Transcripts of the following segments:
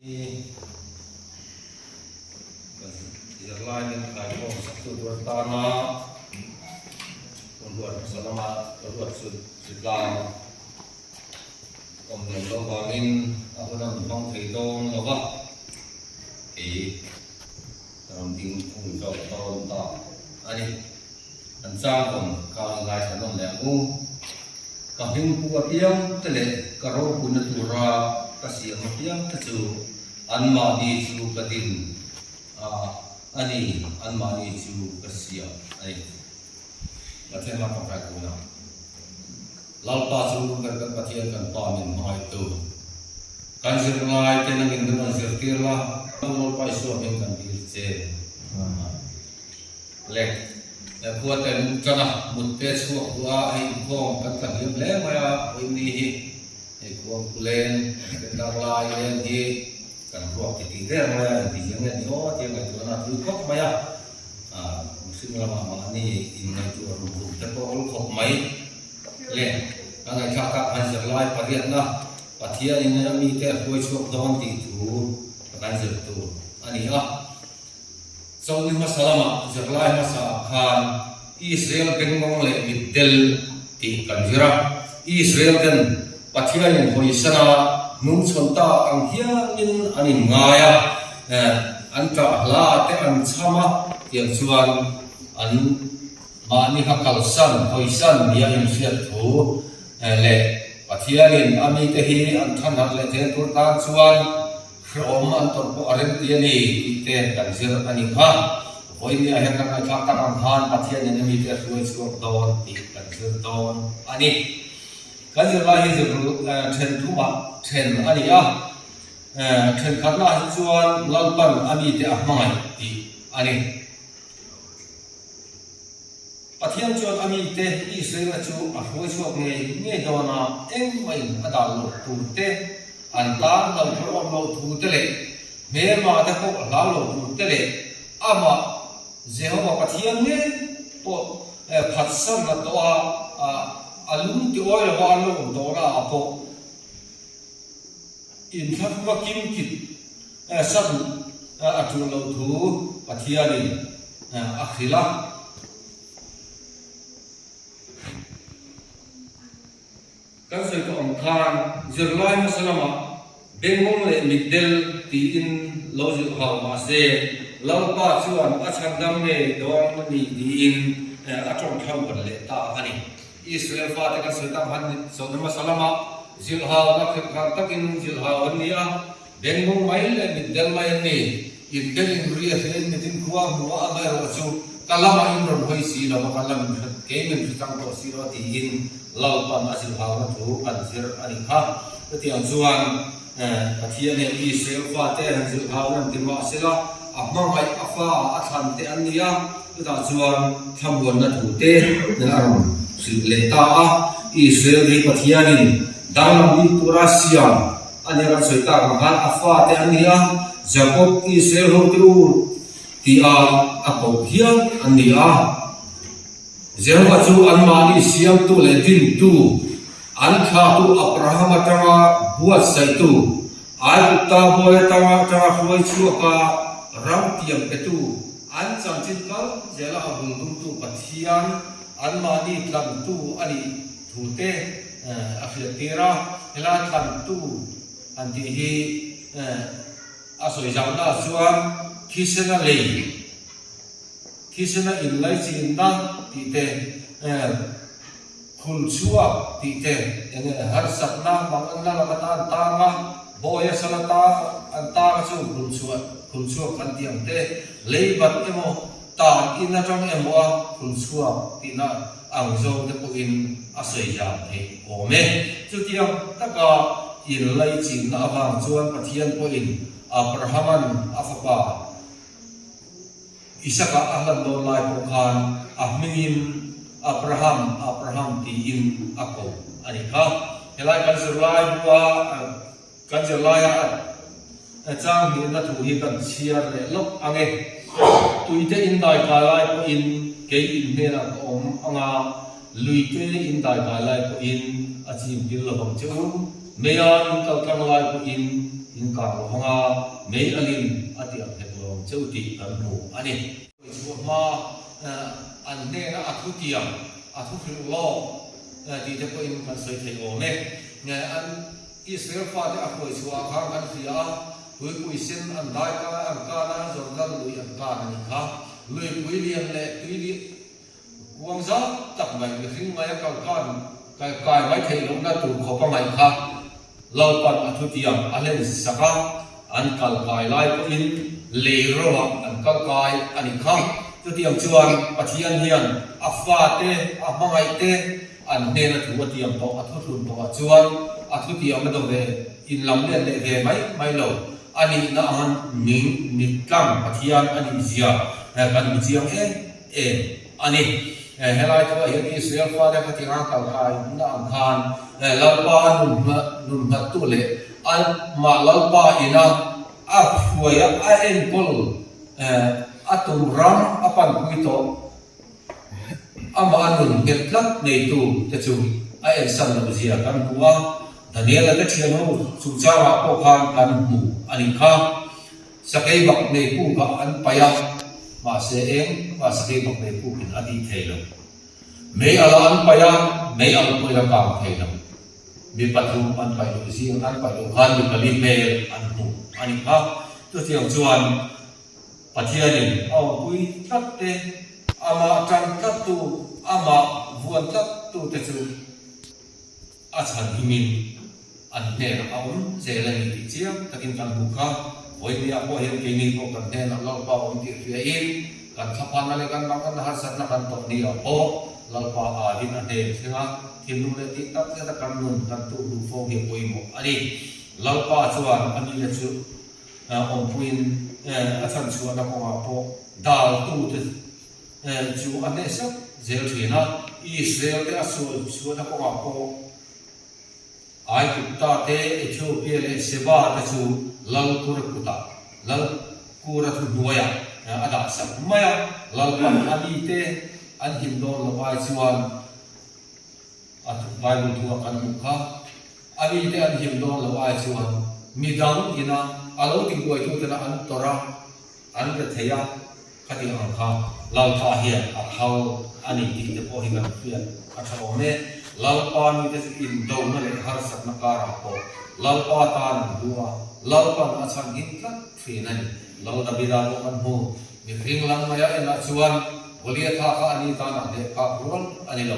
Giờ lai nên khai phong sắc tu đuổi ta na còn đuổi salama đuổi sud la còn người lâu vào nên aku đang mong thấy đông lâu quá thì làm tiếng cùng cho tao ta anh anh sang còn cao lai sản phẩm này cũng cả những cuộc tiếng thế này cả rau pun itu ra kasih yang tu an mani chu kadin ani an mani chu kasia ai macam mana pakai guna lalpa chu kan pathian kan pa min mai tu kan sirngai tenang indra sirtirla mol pai so men kan dirce lek kuatan kana mutte chu wa ai ko kan kan le maya ini hi ko kulen dar lai len hi kan ruak ti der maya ti yang ni ho ti ngai tu na tu kok maya musim lama ma ni in ngai tu ru te ko ol kok mai le angai kha ka an zer lai pariat na pathia in na mi te hoi chok don ti tu kan zer tu ani a Saudi masalama zer lai masa khan Israel bengong le middel ti kanjira Israel kan pathia in hoi sana nung chonta ang hiangin ani ngaya an ka la te an chama tiang chuan an mani ha kalsan hoisan bia in siat thu le pathia in ami te hi an than hat le te tur ta chuan khrom an tor po aren ti ani te kanjira ani ha hoi ni a he kan ka ta kan han pathia in ami te hoi chuak don ti kanjira don ani kan giờ lai giờ thèn thu mà thèn ani a thèn khát na chuan lalpan ani te a mai ti ani pathian chuan ani te Israel chu a hoi chuak nge dona eng mai adal lo tu te an tan dal ro lo tu te le me ma ta ko la lo tu te le ama Jehovah pathian ne po phat san na to a alum ti oi la wan lo do la apo in thak ma kim kit san atu lo thu pathia ni akhila kan sai ko ang khan zirlai masalama bengong le middel ti in lo ju ha ma se lalpa chuan achang dam ne dong ni ti in atong thau ban le ta ani Israel fa ta kan tam han so na salama zilha na khar takin zilha wania bengong mai le middel mai ni in gelin ria hen ni tin khuwa huwa ma ro chu kalama in ro hoi si la kalam ke min tang to si ro ti in lalpa na zilha na thu kan zir ani kha ti ang chuan pathia ne Israel fa te han zilha na ti ma sela amma mai afa athan te ania ta chuan thambuan na thu te na aram leta a Israel ri pathianin dalam di turasiam ani ran soita mahan afa te ania Jacob Israel hotu ti a apo hiang ania Jehovah chu anmani siam tu le din tu an kha tu Abraham atanga buat saitu ai ta boy tanga huai chu ka ram tiam petu an chamchin kal jela abung tu pathian an mani tlam tu ani thute akhira hela tlam tu an ti hi asoi jamna chuan kisena in lai chin na ti te khul chua ti te har sakna manganna lakata tanga boya salata an ta chu khul chua kan tiam te leibat emo ta in na trong em wa khul chua tina ang zo te po in asai jam he ome chu tiang taka in lai chin na awang chuan pathian po in Abrahaman afapa Isaka ahlan do lai po khan ahmingin Abraham ti in ako ani kha helai kan zirlai bua kan zirlai a chang ni na thu hi kan chiar le lok ange tuite in dai ka lai po in ke in he na om anga luite in dai ka lai po in achim dil lo bang chu meyan kal kang lai po in in ka lo hanga mei alin atiang hetlo cheuti kan mu ani chu ma an ne na athutiam athu phil lo ti te ko in kan soi thei o me nge an Israel fa te akoi chu a khang an fia pui pui sin an dai ka an ka na Jordan lui an ka ni kha lui pui lian le tui li wang za tak mai le hring mai ka kan kai mai thei lo na tu kho pa mai kha lau pan athutiam alen saka an kal kai lai ko in le ro an kal kai ani kha tu tiam chuan pathian hian afa te amangai te an ne na thu tiam to athuthun to chuan athutiam do ve in lam le le ve mai lo ani na an ning kam pathian ani zia kan jiang e ani helai to hian Israel fa de patinga kal kai na an khan lalpa nun ma tu le al ma lalpa ina a huaya a en kol atum ram apan kuito ama anun getlat nei tu te chu a en san na zia kan huwa Daniel la thian ho chu chawa ko khan kan mu ani kha sakai bak nei pu ka an paya ma se eng ma sakai bak nei pu kin adi thailo mei ala an paya mei al ko la ka thailo mi pathum an pai lo siang an pai lo khan mi kali me an mu ani kha tu tiang chuan pathianin au pui tat te ama tan tat tu ama vuan tat tu te chu achan himin an ne aun zelani ti chiang takin kan bu kha oi ni a ko hian ke ni ko kan ne na lo pa on ti ria in kan thapa na le kan bang kan har sat na kan to ni a po lalpa a hin a de thinga thinu le ti tak ta kan nun kan tu du fo hi poi mo ani lalpa chuan ani le chu on puin a chan chuan a ko a po dal tu te chu ane sa zel thina Israel te asu chuan a ko a po ai kutta te Ethiopia le seba ta chu lal kur kuta lal kura thu duaya ada sa maya lal pan ani te an him don lo ai chuan at Bible thu kan mukha ani te an him don lo ai chuan midang ina alo ting koi thu tena an tora an ke theya khati ang kha lal tha hiya a hau ani ti te po hi kan fian a tha ome lal pa ni te in do na le har sak na ka ra po lal pa ta na duwa lal pa na chang hin tlat thri na ni lo da bida lo kan ho mi ring lang maya ena chuan bolia tha ka ani ta na de ka rol ani lo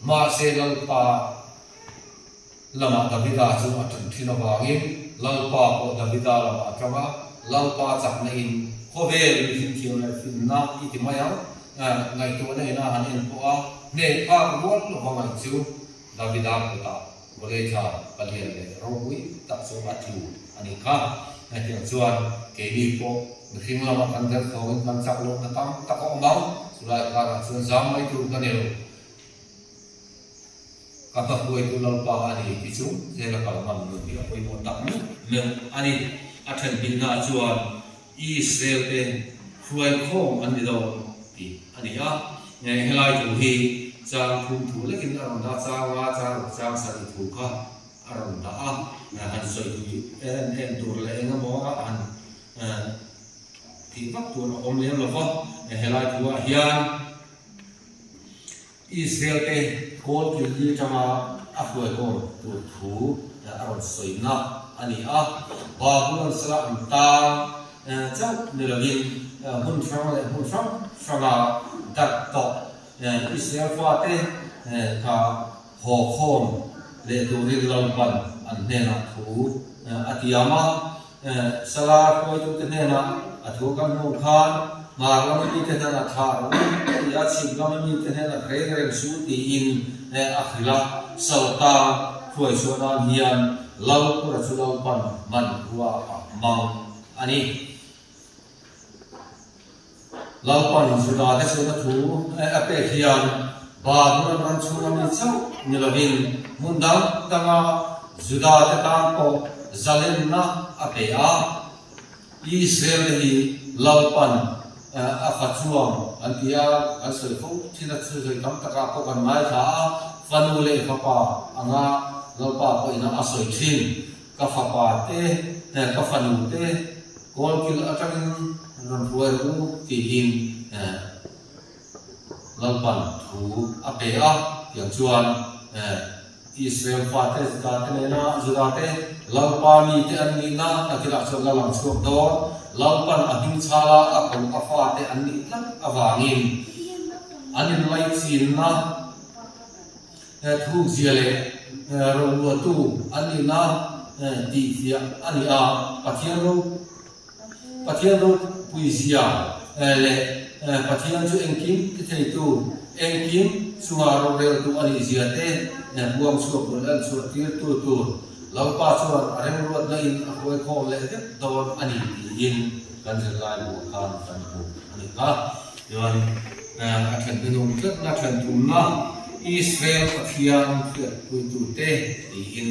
ma se lal pa lama da bida chu a thun thina wangin lal pa ko da bida lama atama lal pa chak na in khove mi thin thiu na fin na iti maya ngai to na ina han in po a ne ka rol lo wangai chu Davida puta boleh cha kalian le roi tak so atu ani kha na tiang chuan ke ni po mihing lama kan der thawin kan chak lo na tam tak ko mau sulai ka ra chuan zam mai tu kan ero ka pa koi tu lo pa ani ti chu je la ka man lu ti koi mo tak mu le ani athan bin na chuan Israel te fuai khom ani do ti ani ha ngai helai tu hi chang thum thu le kin aron da chawa chang sari thu kha aron da a han soi tu en tur le en mo an ti vak tu no om le lo fa helai tu a hian Israel te kol ki li chama a fuai ko tu thu aron soi na ani a ba bulan sala am ta chau ne lo yin hun frama dat to Israel fa te ka ho khom le tu ri lam pan an ne na thu atiama sala ko tu te ne na athu kam no khan ma lam ni te na tha ya chi lam ni te na re su ti in akhila salta khoi so na hian lau ku ra chu lam pan man huwa ma ani lau pan juda te so na thu ape hian ba du ran chu na mi chau ni lovin mundang tanga juda te tan ko zalen na ape a Israel hi lau pan a fa chuang an tia an soi fu thina chu soi kam taka ko kan mai tha fanu le fa pa anga lau pa ko ina a soi thin ka fa pa te ka fa nu te kol kil atang ron ruai ru ti in lalpan thu ape a yang chuan Israel fa te ka te na zura te lalpa mi te an ni na akila chon la lang chuak do lalpan a hing chala a kon a fa te an ni tlat awangin anin lai chin na thu ziale ro lu tu ani na ti zia ani a pathian ro pui zia le pathian chu engkim ti thei tu engkim sunga ro re tu ani zia te buang chu ko lan chu ti tu lalpa chuan areng ro na in a khoi kho le de don ani in kan lai bu khan kan bu ani ka yon a thlen binum tlak na thlen tum na Israel pathian thiat pui tu te ti in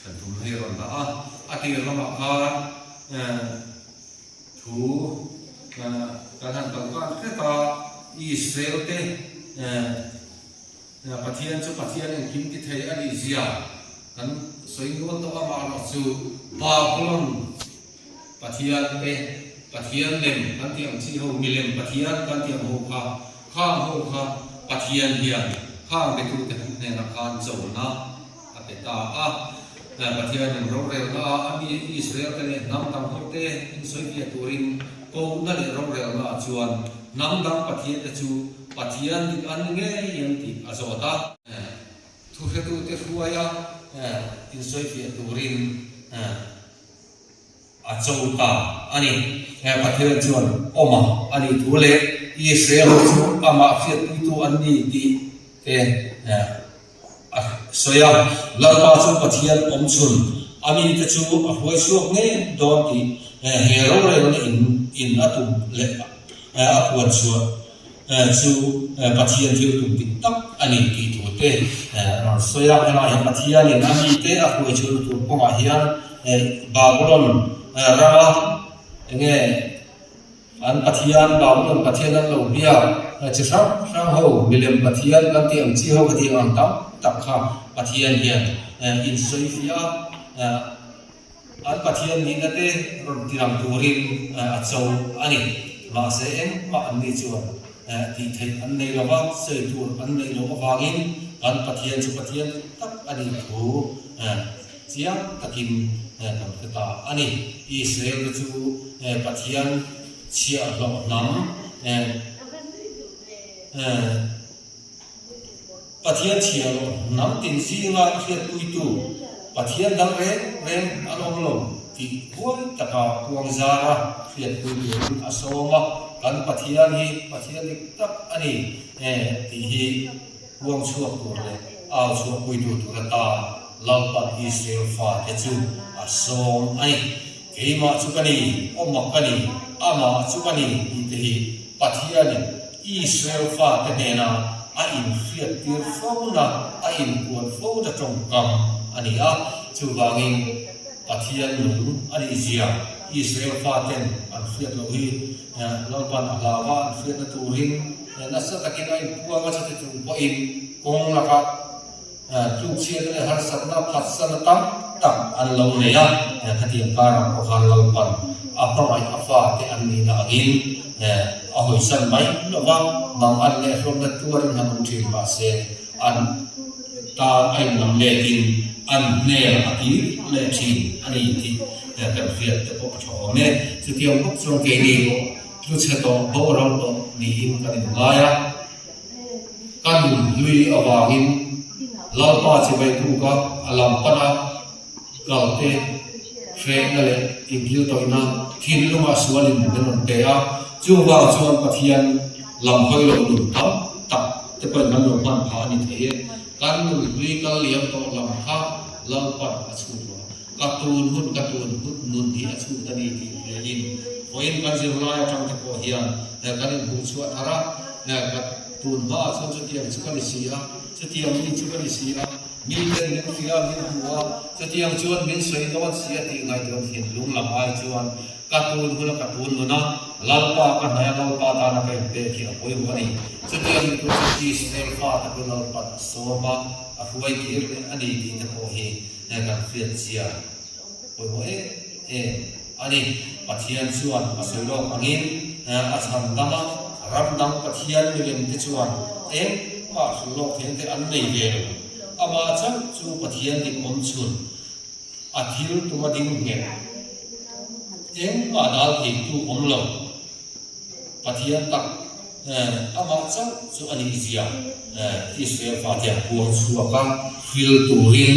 thlen tum he ron da a ti lama ka thu kan han kan te ta Israel te pathian chu pathian en kim ti thei ani zia kan soingon to ama ro chu Babylon pathian te pathian lem kan tiang chi ho milem pathian kan tiang ho kha pathian hian khang be tu te ne na khan zo na apeta pathian en ro re na ami Israel te nam tam ho te in soitia turin ko na le ro re na chuan nam dam pathian te chu pathian dik an nge yang ti azota thu he tu te huaya in soitia turin azota ani pathian chuan oma ani thule Israel chu ama fiat tu an ni ti te soya lalpa chu pathian om chun ami te chu a hoi suak nge don ti hero re in atum le a kuat chu pathian thiu tum ti tak ani ti tu te soya kana he pathian in ami te a hoi chu tu poma hian Babylon rama nge an pathian Babylon pathian an lo bia chi sang ho milem pathian kan ti ang chi ho ka ti ang tam tak kha pathian hian in soifia an pathian ni na te ron tirang turin a chau ani ma se en ma an ni chuan ti thei an nei lawa sei tur an nei lo awangin an pathian chu pathian tak ani thu chiang takin kan ta ani Israel chu pathian chia lo nam pathian chia lo nam tin si nga khiat pui tu pathian dang ren alom lo ti huan taka puang zara khiat pui tu asoma kan pathian dik tak ani ti hi puang chuak tu le aw chuak pui tu ta lalpa Israel fa te chu asom ai keima chukani omma kani ama chukani itehi pathian Israel fa te nena a in fiat tir fauna a in kuat fauna tongkam ani a chuwangin pathian lu ani zia Israel fa ten an fiat lo hi lalpan alawa an fiat na turin nasa takina in puanga sa te po in kong laka tu chia le har satna phatsana tam an lo ne ya khatiam kara ko khan lalpan apamai afa te an ni na agin a hoi san mai lova mam an le from na tuar na mun thil ba se an ta ai nam le tin an ne ati le thin ani ti kan fiat te ko tho ne chu tiam bok chong ke ni tu che to bo ro to ni in kan la ya kan lui awangin lalpa che bai tu ka alam pana kalte fengale ingil to ina thin luma sualin benon te a chuwa chuan pathian lam hoi lo dun tam tak te pa man lo man pha ni the kan lui kal liam to lam kha lalpa achu lo katun hut nun di achu tani ti yin poin kan je la tang te ko hian kan bu chu ara katun ba chu chu tiam chu kan sia chu tiam ni chu kan sia min den nen fia min huwa chu tiam chuan min soi don sia ti ngai don hin lung lam ai chuan katun huna lalpa ka haya lalpa ta na kai te ki apoi wani chu tiam ni chu ti snel fa ta ko lalpa so ba a huai kir ani ti te po hi kan fiat chia poi mo ani pathian chuan a soilo angin a chan dama ram dang pathian milem te chuan ma thlo theng te an nei ve ama chang chu pathian ding om chun a thil tuma ding nge ma dal thi tu om lo pathian tak ama chang chu ani zia Israel fatia puang chuaka fil turin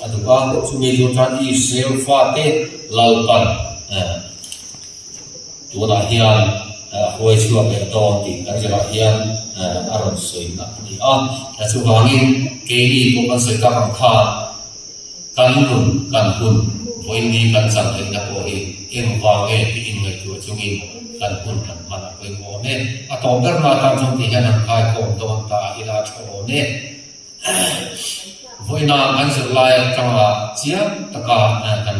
aduka chu mi tu tan Israel fate lalpan tu la hian hoi chuaka don ti kan jela hian aron soi na ni chu wangin ke ni ko kan soi ka kan kha kan hun voin ni kan chang thei na ko hi em wange ti in ngai tu chungin kan hun kan mana koi mo ne a tong ber na tam chong ti hian an khai ko don ta ila tho ne voina kan se lai kanga chia taka kan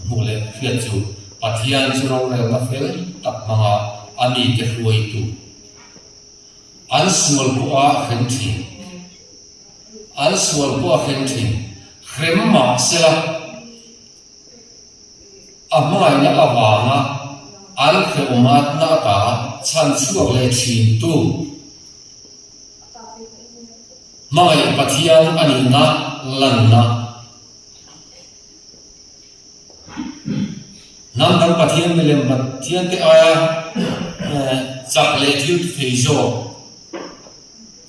mule phiat chu pathian chu rong le na fel tak manga ani te huai tu an sual bu a khen thi an sual bu a khen thi khrem ma sela amai na awanga an kheumat na ta chan chuak le thin tu mai pathian ani na lan na nam dang pathian melem pathian te aya chak le thil thei zo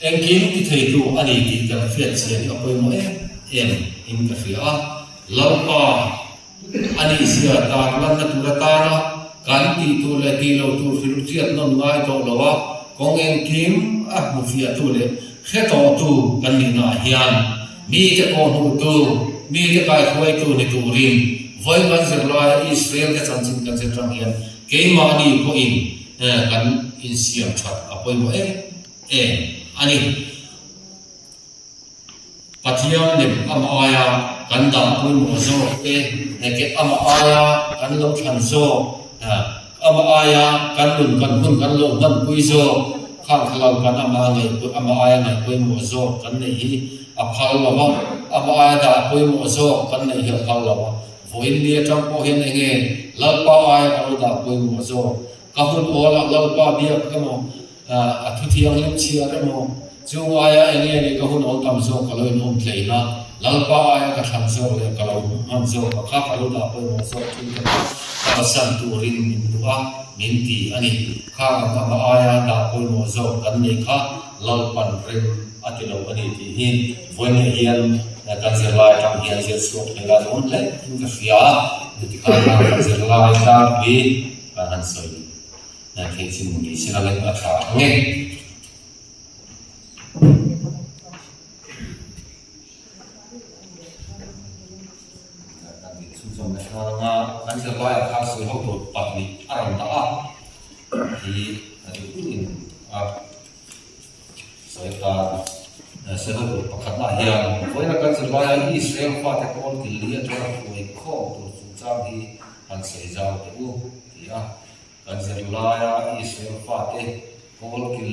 engkim ti thei tu ani ti kan fiat chian apoi mo in ka fia lalpa ani sia ta lan na tu ta na kan ti tu le ti lo tu fil chiat non ngai to lawa kong engkim a mu fia tu le khe to tu kan ni na hian mi te ko hu tu mi te kai khoi tu ni tu rin voi man zer lai Israel ka chan chin kan chen tang hian ke ma ni ko in kan in siam chat apoi mo ani pathian nem ama aya kan da pui mo zo ke ama aya kan lo than zo ama aya kan lun kan lo dan pui zo khang khalau kan ama ngai ama aya ngai pui mo zo kan nei hi a phal lawa ama aya da pui mo zo kan nei hi phal lawa voin ni tang po hen nge lalpa aya kan da pui mo zo ka hun ola lalpa bia ka mo a thu thiang lem chia ka mo chu aya enge ka hun ol tam zo ka loi nom tleina lalpa aya ka tham zo le ka lo ham zo ka kha lo da pui mo zo thun ka san tu rin min duwa min ti ani kha ka ma aya da pui mo zo kan nei kha lalpan rim atilo ani ti hin voin hian kan zer lai tam hian zer suak thela don le ka fia ti ka kan zer lai ta bi ka han soi na ke chin ni sira le ka tha nge nga kan zer lai ka soi ho to pat ni aram ta thì in soi ta sẽ có một phát là hiện với là căn cứ là Israel phát cái con cái liên cho người khó tổ chức trang thì hắn sẽ giao cái u thì căn cứ là Israel phát cái con cái